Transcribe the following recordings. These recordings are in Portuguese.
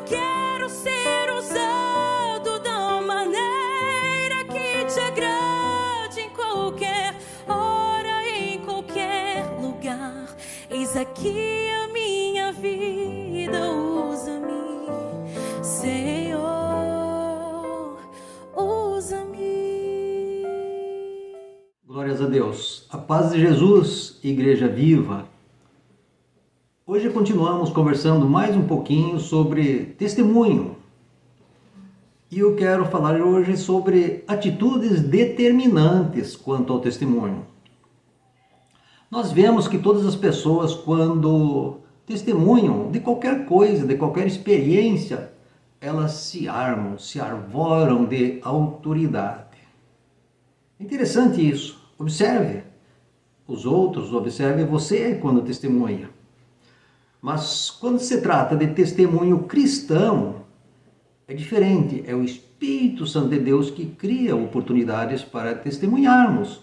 Quero ser usado da maneira que te agrade em qualquer hora, em qualquer lugar. Eis aqui a minha vida, usa-me, Senhor, usa-me. Glórias a Deus. A paz de Jesus, Igreja Viva. Hoje continuamos conversando mais um pouquinho sobre testemunho. E eu quero falar hoje sobre atitudes determinantes quanto ao testemunho. Nós vemos que todas as pessoas, quando testemunham de qualquer coisa, de qualquer experiência, elas se armam, se arvoram de autoridade. É interessante isso. Observe os outros, observe você quando testemunha. Mas quando se trata de testemunho cristão, é diferente. É o Espírito Santo de Deus que cria oportunidades para testemunharmos.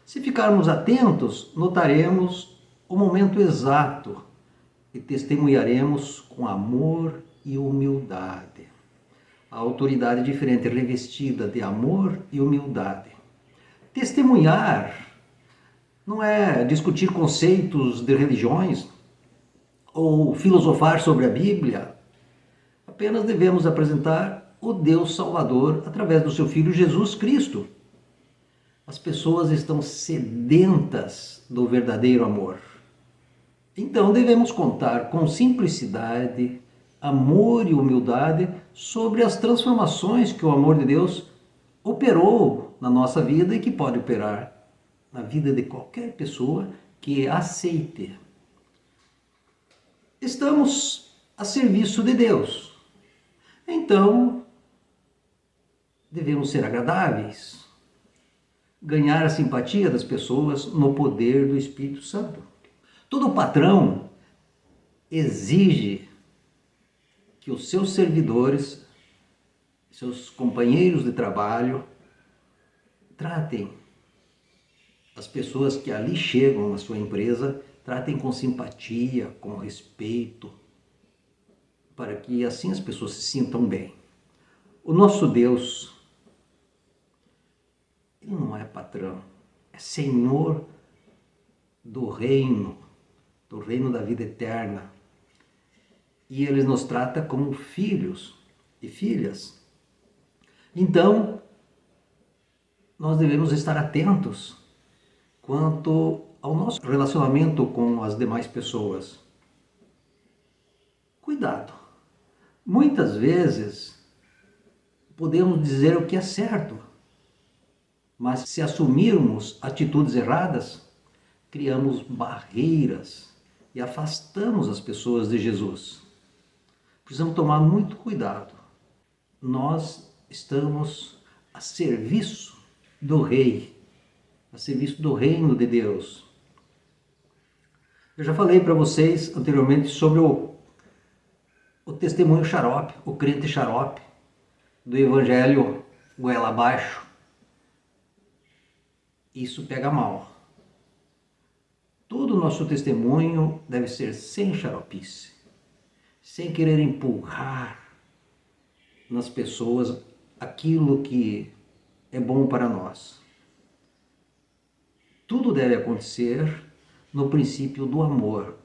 Se ficarmos atentos, notaremos o momento exato e testemunharemos com amor e humildade. A autoridade é diferente, revestida de amor e humildade. Testemunhar não é discutir conceitos de religiões ou filosofar sobre a Bíblia. Apenas devemos apresentar o Deus Salvador através do seu Filho Jesus Cristo. As pessoas estão sedentas do verdadeiro amor. Então devemos contar com simplicidade, amor e humildade sobre as transformações que o amor de Deus operou na nossa vida e que pode operar na vida de qualquer pessoa que aceite. Estamos a serviço de Deus. Então, devemos ser agradáveis, ganhar a simpatia das pessoas no poder do Espírito Santo. Todo patrão exige que os seus servidores, seus companheiros de trabalho, tratem as pessoas que ali chegam na sua empresa, tratem com simpatia, com respeito, para que assim as pessoas se sintam bem. O nosso Deus, Ele não é patrão, é Senhor do reino da vida eterna. E Ele nos trata como filhos e filhas. Então, nós devemos estar atentos quanto ao nosso relacionamento com as demais pessoas. Cuidado! Muitas vezes podemos dizer o que é certo, mas se assumirmos atitudes erradas, criamos barreiras e afastamos as pessoas de Jesus. Precisamos tomar muito cuidado. Nós estamos a serviço do Rei, a serviço do reino de Deus. Eu já falei para vocês anteriormente sobre o testemunho xarope, o crente xarope, do evangelho goela abaixo. Isso pega mal. Todo o nosso testemunho deve ser sem xaropice, sem querer empurrar nas pessoas aquilo que é bom para nós. Tudo deve acontecer no princípio do amor.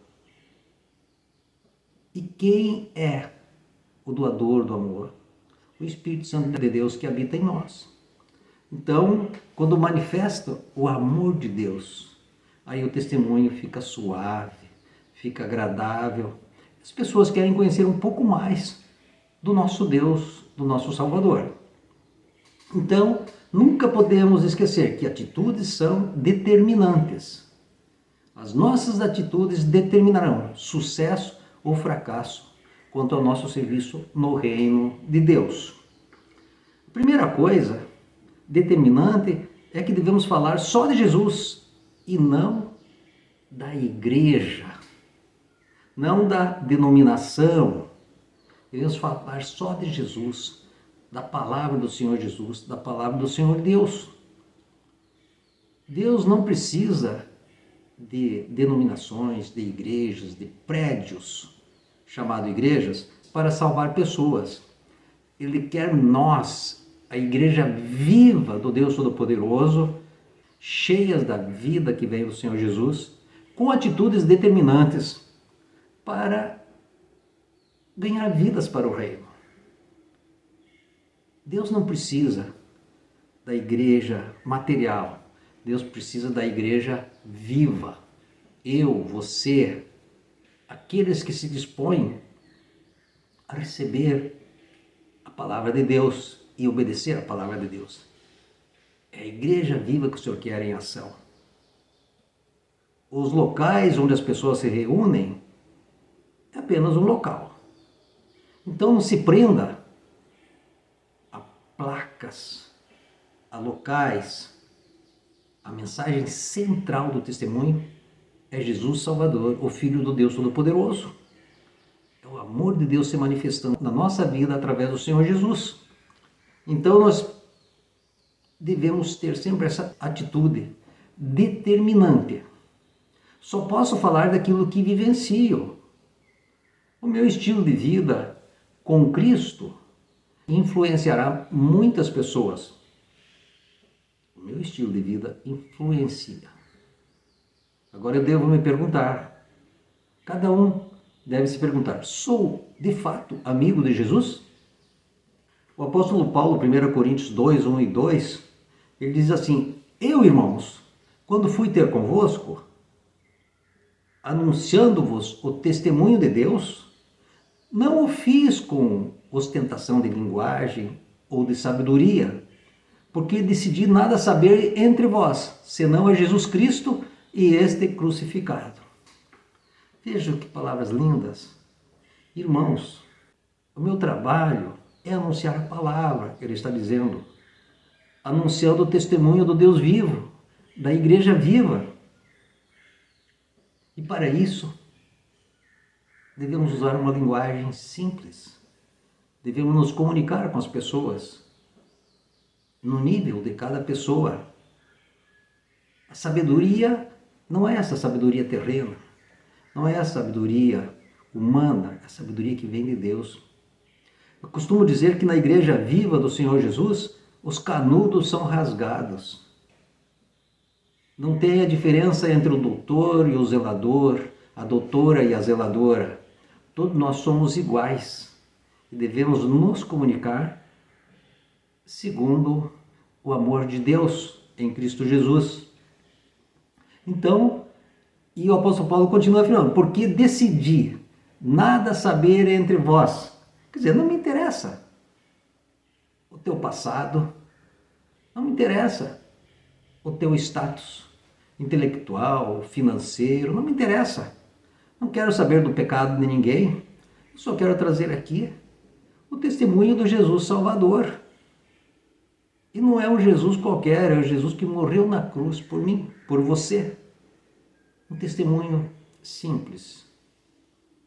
E quem é o doador do amor? O Espírito Santo de Deus que habita em nós. Então, quando manifesta o amor de Deus, aí o testemunho fica suave, fica agradável. As pessoas querem conhecer um pouco mais do nosso Deus, do nosso Salvador. Então, nunca podemos esquecer que atitudes são determinantes. As nossas atitudes determinarão sucesso ou fracasso quanto ao nosso serviço no reino de Deus. A primeira coisa determinante é que devemos falar só de Jesus e não da igreja, não da denominação. Devemos falar só de Jesus, da palavra do Senhor Jesus, da palavra do Senhor Deus. Deus não precisa de denominações, de igrejas, de prédios chamado igrejas, para salvar pessoas. Ele quer nós, a igreja viva do Deus Todo-Poderoso, cheias da vida que vem do Senhor Jesus, com atitudes determinantes para ganhar vidas para o reino. Deus não precisa da igreja material, Deus precisa da igreja viva. Eu, você, aqueles que se dispõem a receber a palavra de Deus e obedecer a palavra de Deus. É a igreja viva que o Senhor quer em ação. Os locais onde as pessoas se reúnem é apenas um local. Então não se prenda a placas, a locais. A mensagem central do testemunho é Jesus Salvador, o Filho do Deus Todo-Poderoso. É o amor de Deus se manifestando na nossa vida através do Senhor Jesus. Então nós devemos ter sempre essa atitude determinante. Só posso falar daquilo que vivencio. O meu estilo de vida com Cristo influenciará muitas pessoas. O meu estilo de vida influencia. Agora eu devo me perguntar, cada um deve se perguntar, sou de fato amigo de Jesus? O apóstolo Paulo, 1 Coríntios 2, 1 e 2, ele diz assim, eu, irmãos, quando fui ter convosco, anunciando-vos o testemunho de Deus, não o fiz com ostentação de linguagem ou de sabedoria, porque decidi nada saber entre vós, senão a Jesus Cristo e este crucificado. Veja que palavras lindas. Irmãos, o meu trabalho é anunciar a palavra, ele está dizendo, anunciando o testemunho do Deus vivo, da igreja viva. E para isso, devemos usar uma linguagem simples. Devemos nos comunicar com as pessoas no nível de cada pessoa. A sabedoria não é essa sabedoria terrena, não é a sabedoria humana, é a sabedoria que vem de Deus. Eu costumo dizer que na igreja viva do Senhor Jesus, os canudos são rasgados. Não tem a diferença entre o doutor e o zelador, a doutora e a zeladora. Todos nós somos iguais e devemos nos comunicar segundo o amor de Deus em Cristo Jesus. Então, e o apóstolo Paulo continua afirmando, porque decidi nada saber entre vós. Quer dizer, não me interessa o teu passado, não me interessa o teu status intelectual, financeiro, não me interessa. Não quero saber do pecado de ninguém, eu só quero trazer aqui o testemunho do Jesus Salvador. E não é um Jesus qualquer, é o Jesus que morreu na cruz por mim, por você. Um testemunho simples,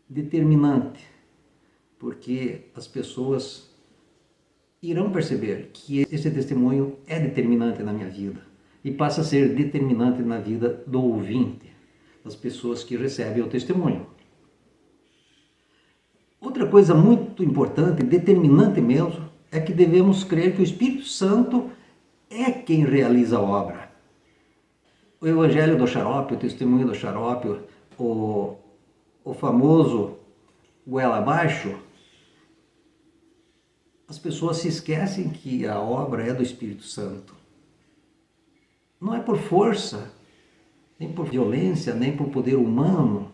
determinante, porque as pessoas irão perceber que esse testemunho é determinante na minha vida e passa a ser determinante na vida do ouvinte, das pessoas que recebem o testemunho. Outra coisa muito importante, determinante mesmo, é que devemos crer que o Espírito Santo é quem realiza a obra. O Evangelho do Xarope, o testemunho do Xarope, o famoso goela abaixo, as pessoas se esquecem que a obra é do Espírito Santo. Não é por força, nem por violência, nem por poder humano,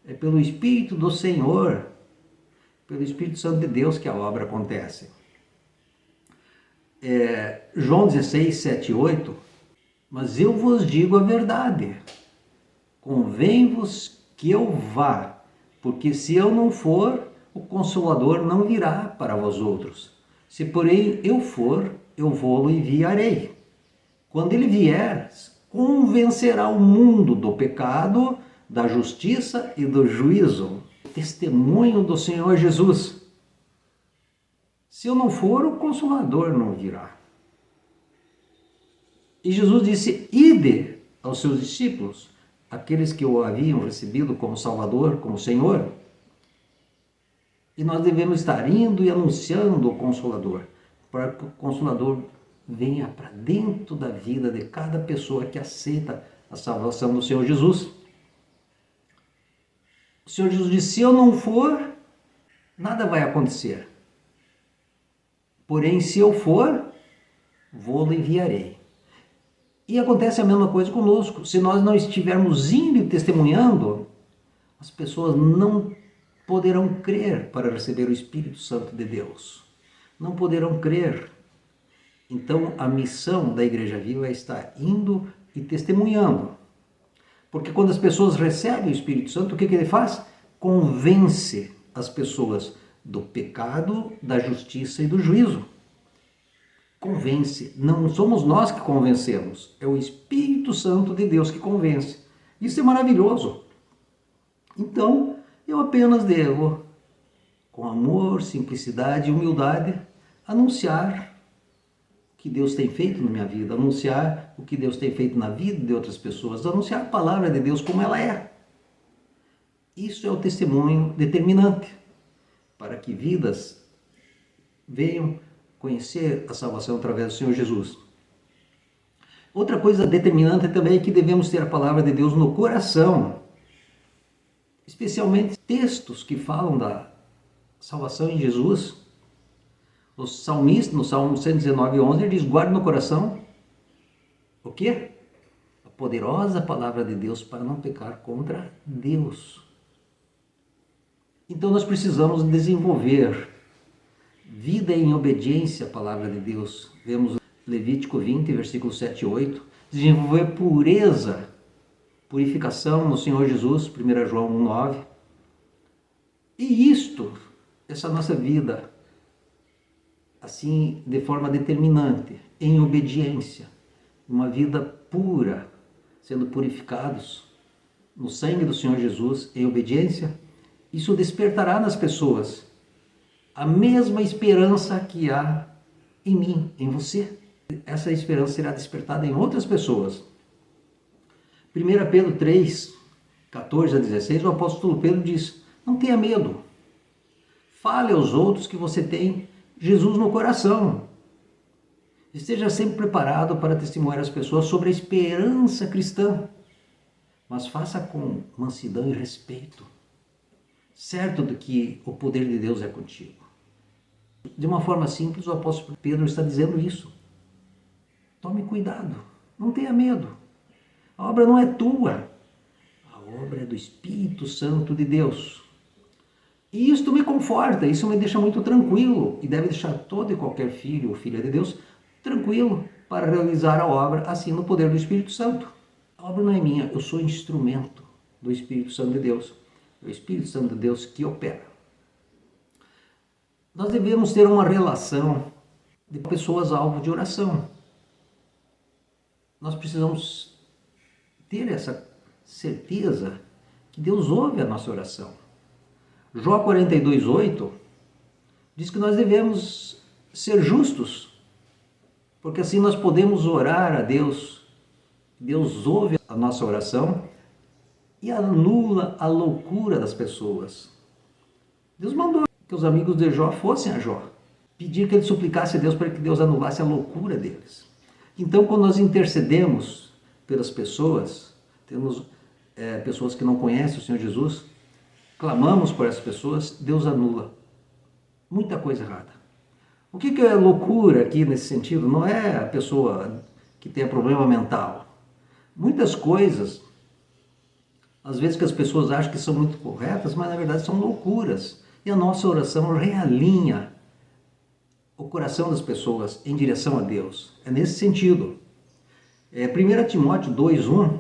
é pelo Espírito do Senhor, pelo Espírito Santo de Deus que a obra acontece. João 16, 7 e 8, mas eu vos digo a verdade, convém-vos que eu vá, porque se eu não for, o Consolador não virá para vós outros. Se porém eu for, eu vou-lo enviarei. Quando ele vier, convencerá o mundo do pecado, da justiça e do juízo. Testemunho do Senhor Jesus. Se eu não for, o Consolador não virá. E Jesus disse, ide aos seus discípulos, aqueles que o haviam recebido como Salvador, como Senhor, E nós devemos estar indo e anunciando o Consolador, para que o Consolador venha para dentro da vida de cada pessoa que aceita a salvação do Senhor Jesus. O Senhor Jesus disse: se eu não for, nada vai acontecer. Porém, se eu for, vou-lo enviarei. E acontece a mesma coisa conosco. Se nós não estivermos indo e testemunhando, as pessoas não poderão crer para receber o Espírito Santo de Deus. Não poderão crer. Então, a missão da Igreja Viva é estar indo e testemunhando. Porque quando as pessoas recebem o Espírito Santo, o que ele faz? Convence as pessoas do pecado, da justiça e do juízo. Convence. Não somos nós que convencemos, é o Espírito Santo de Deus que convence. Isso é maravilhoso. Então, eu apenas devo, com amor, simplicidade e humildade, anunciar o que Deus tem feito na minha vida, anunciar o que Deus tem feito na vida de outras pessoas, anunciar a palavra de Deus como ela é. Isso é o testemunho determinante para que vidas venham conhecer a salvação através do Senhor Jesus. Outra coisa determinante também é que devemos ter a palavra de Deus no coração, especialmente textos que falam da salvação em Jesus. O salmista, no Salmo 119:11, ele diz: guarde no coração o quê? A poderosa palavra de Deus para não pecar contra Deus. Então nós precisamos desenvolver vida em obediência à palavra de Deus. Vemos Levítico 20, versículos 7 e 8. Desenvolver pureza, purificação no Senhor Jesus, 1 João 1,9. E isto, essa nossa vida, assim, de forma determinante, em obediência, uma vida pura, sendo purificados no sangue do Senhor Jesus, em obediência, isso despertará nas pessoas a mesma esperança que há em mim, em você. Essa esperança será despertada em outras pessoas. 1 Pedro 3, 14 a 16, o apóstolo Pedro diz: não tenha medo. Fale aos outros que você tem Jesus no coração. Esteja sempre preparado para testemunhar às pessoas sobre a esperança cristã, mas faça com mansidão e respeito, certo de que o poder de Deus é contigo. De uma forma simples, o apóstolo Pedro está dizendo isso. Tome cuidado, não tenha medo. A obra não é tua, a obra é do Espírito Santo de Deus. E isto me conforta, isso me deixa muito tranquilo, e deve deixar todo e qualquer filho ou filha de Deus tranquilo para realizar a obra assim no poder do Espírito Santo. A obra não é minha, eu sou instrumento do Espírito Santo de Deus. É o Espírito Santo de Deus que opera. Nós devemos ter uma relação de pessoas alvo de oração. Nós precisamos ter essa certeza que Deus ouve a nossa oração. Jó 42:8 diz que nós devemos ser justos, porque assim nós podemos orar a Deus. Deus ouve a nossa oração e anula a loucura das pessoas. Deus mandou que os amigos de Jó fossem a Jó, pedir que ele suplicasse a Deus para que Deus anulasse a loucura deles. Então, quando nós intercedemos pelas pessoas, temos pessoas que não conhecem o Senhor Jesus, clamamos por essas pessoas, Deus anula muita coisa errada. O que é loucura aqui nesse sentido? Não é a pessoa que tem problema mental. Muitas coisas, às vezes que as pessoas acham que são muito corretas, mas na verdade são loucuras. E a nossa oração realinha o coração das pessoas em direção a Deus. É nesse sentido. 1 Timóteo 2:1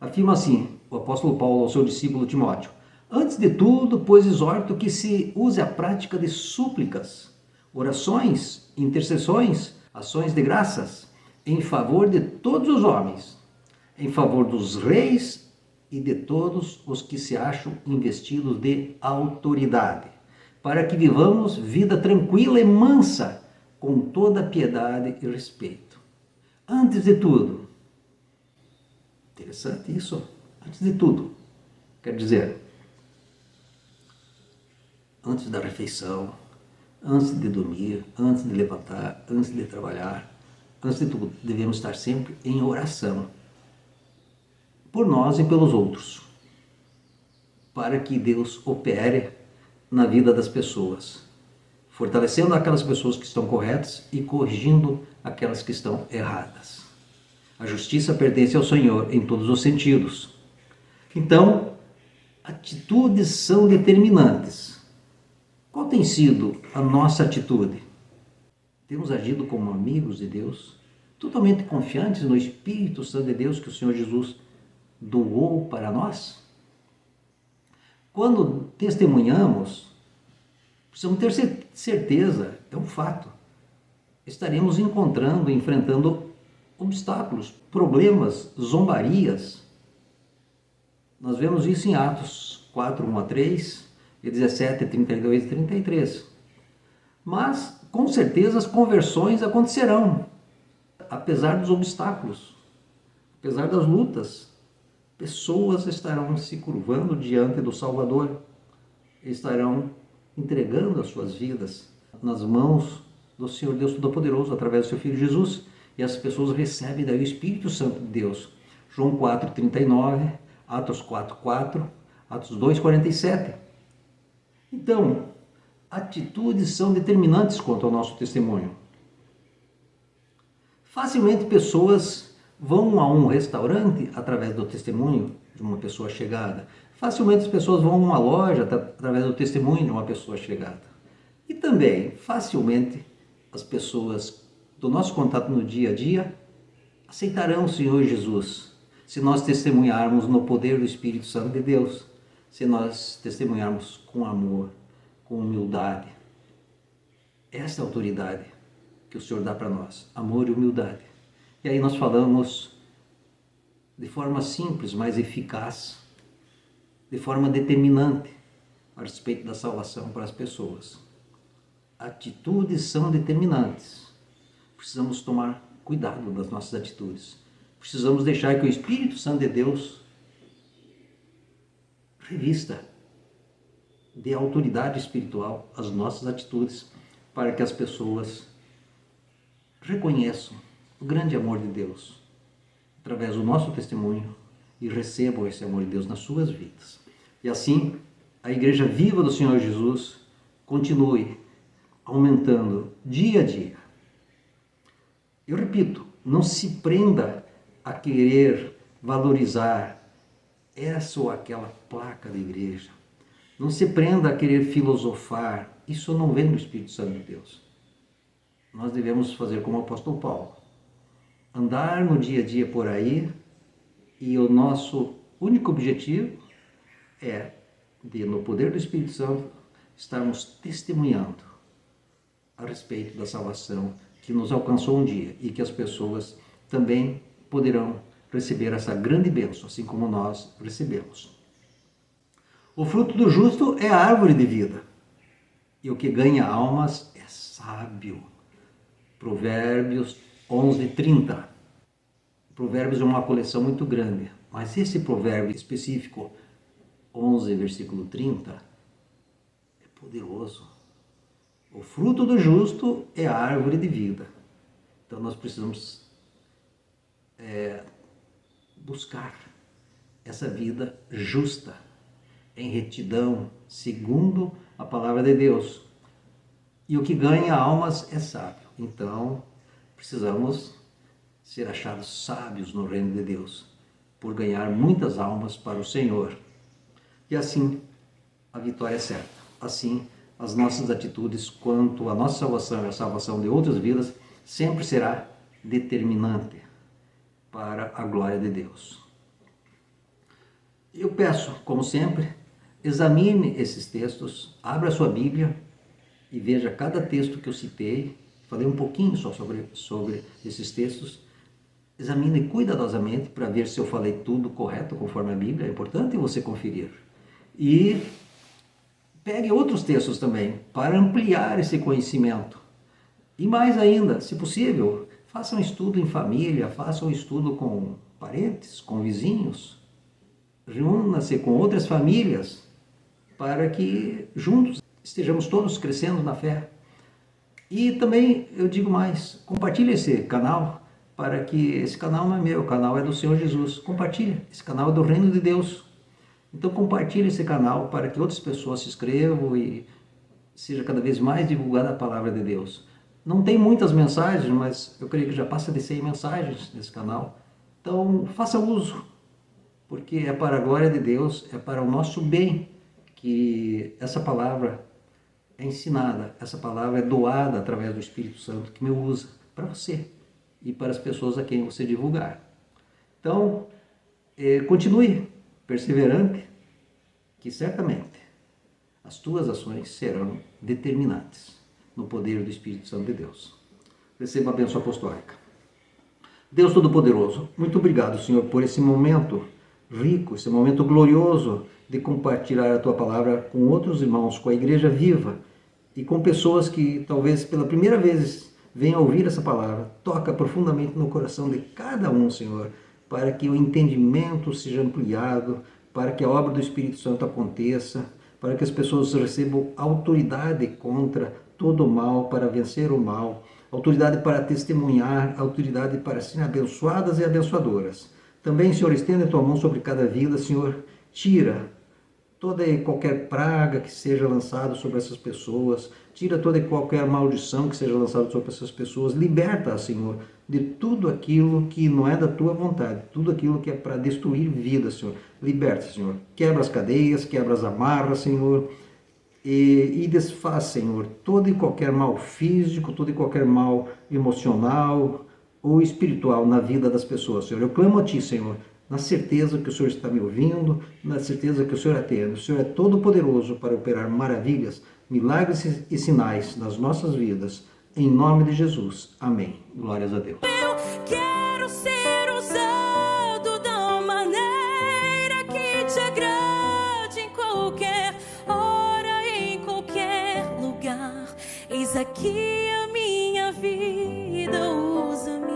afirma assim, o apóstolo Paulo ao seu discípulo Timóteo: antes de tudo, pois exorto que se use a prática de súplicas, orações, intercessões, ações de graças, em favor de todos os homens, em favor dos reis e de todos os que se acham investidos de autoridade, para que vivamos vida tranquila e mansa, com toda piedade e respeito. Antes de tudo, interessante isso, antes de tudo, quer dizer, antes da refeição, antes de dormir, antes de levantar, antes de trabalhar, antes de tudo, devemos estar sempre em oração por nós e pelos outros, para que Deus opere na vida das pessoas, fortalecendo aquelas pessoas que estão corretas e corrigindo aquelas que estão erradas. A justiça pertence ao Senhor em todos os sentidos. Então, atitudes são determinantes. Qual tem sido a nossa atitude? Temos agido como amigos de Deus, totalmente confiantes no Espírito Santo de Deus que o Senhor Jesus doou para nós? Quando testemunhamos, precisamos ter certeza, é um fato, estaremos encontrando, enfrentando obstáculos, problemas, zombarias. Nós vemos isso em Atos 4, 1 a 3, e 17, 32 e 33. Mas, com certeza, as conversões acontecerão, apesar dos obstáculos, apesar das lutas. Pessoas estarão se curvando diante do Salvador, estarão entregando as suas vidas nas mãos do Senhor Deus Todo-Poderoso, através do seu Filho Jesus, e as pessoas recebem daí o Espírito Santo de Deus. João 4, 39, Atos 4, 4, Atos 2, 47. Então, atitudes são determinantes quanto ao nosso testemunho. Facilmente pessoas vão a um restaurante através do testemunho de uma pessoa chegada. Facilmente as pessoas vão a uma loja através do testemunho de uma pessoa chegada. E também, facilmente, as pessoas do nosso contato no dia a dia aceitarão o Senhor Jesus se nós testemunharmos no poder do Espírito Santo de Deus, se nós testemunharmos com amor, com humildade. Essa é a autoridade que o Senhor dá para nós, amor e humildade. E aí nós falamos de forma simples, mas eficaz, de forma determinante a respeito da salvação para as pessoas. Atitudes são determinantes. Precisamos tomar cuidado das nossas atitudes. Precisamos deixar que o Espírito Santo de Deus revista de autoridade espiritual as nossas atitudes, para que as pessoas reconheçam o grande amor de Deus através do nosso testemunho e recebam esse amor de Deus nas suas vidas. E assim, a Igreja Viva do Senhor Jesus continue aumentando dia a dia. Eu repito, não se prenda a querer valorizar essa ou aquela placa da igreja. Não se prenda a querer filosofar. Isso não vem do Espírito Santo de Deus. Nós devemos fazer como o apóstolo Paulo. Andar no dia a dia por aí, e o nosso único objetivo é de, no poder do Espírito Santo, estarmos testemunhando a respeito da salvação que nos alcançou um dia e que as pessoas também poderão receber essa grande bênção, assim como nós recebemos. O fruto do justo é a árvore de vida, e o que ganha almas é sábio. Provérbios 11, 30. Provérbios é uma coleção muito grande, mas esse provérbio específico, 11, versículo 30, é poderoso. O fruto do justo é a árvore de vida. Então nós precisamos buscar essa vida justa, em retidão, segundo a palavra de Deus. E o que ganha almas é sábio. Então, precisamos ser achados sábios no reino de Deus, por ganhar muitas almas para o Senhor. E assim, a vitória é certa. Assim, as nossas atitudes quanto à nossa salvação e a salvação de outras vidas sempre será determinante para a glória de Deus. Eu peço, como sempre, examine esses textos, abra a sua Bíblia e veja cada texto que eu citei. Falei um pouquinho só sobre esses textos. Examine cuidadosamente para ver se eu falei tudo correto conforme a Bíblia. É importante você conferir. E pegue outros textos também para ampliar esse conhecimento. E mais ainda, se possível, faça um estudo em família, faça um estudo com parentes, com vizinhos. Reúna-se com outras famílias para que juntos estejamos todos crescendo na fé. E também eu digo mais, compartilhe esse canal, para que esse canal não é meu, o canal é do Senhor Jesus. Compartilhe, esse canal é do Reino de Deus. Então compartilhe esse canal para que outras pessoas se inscrevam e seja cada vez mais divulgada a palavra de Deus. Não tem muitas mensagens, mas eu creio que já passa de 100 mensagens nesse canal. Então faça uso, porque é para a glória de Deus, é para o nosso bem que essa palavra é ensinada, essa palavra é doada através do Espírito Santo que me usa para você e para as pessoas a quem você divulgar. Então, continue perseverante, que certamente as tuas ações serão determinantes no poder do Espírito Santo de Deus. Receba a bênção apostólica. Deus Todo-Poderoso, muito obrigado, Senhor, por esse momento rico, esse momento glorioso de compartilhar a Tua palavra com outros irmãos, com a igreja viva e com pessoas que talvez pela primeira vez venham ouvir essa palavra. Toca profundamente no coração de cada um, Senhor, para que o entendimento seja ampliado, para que a obra do Espírito Santo aconteça, para que as pessoas recebam autoridade contra todo o mal, para vencer o mal, autoridade para testemunhar, autoridade para serem abençoadas e abençoadoras. Também, Senhor, estenda a Tua mão sobre cada vida, Senhor, tira toda e qualquer praga que seja lançada sobre essas pessoas, tira toda e qualquer maldição que seja lançada sobre essas pessoas, liberta, Senhor, de tudo aquilo que não é da Tua vontade, tudo aquilo que é para destruir vidas, Senhor. Liberta, Senhor. Quebra as cadeias, quebra as amarras, Senhor, e desfaz, Senhor, todo e qualquer mal físico, todo e qualquer mal emocional ou espiritual na vida das pessoas, Senhor. Eu clamo a Ti, Senhor, na certeza que o Senhor está me ouvindo, na certeza que o Senhor atende. O Senhor é todo poderoso para operar maravilhas, milagres e sinais nas nossas vidas. Em nome de Jesus. Amém. Glórias a Deus. Eu quero ser usado da maneira que te agrade em qualquer hora, em qualquer lugar. Eis aqui a minha vida, usa-me.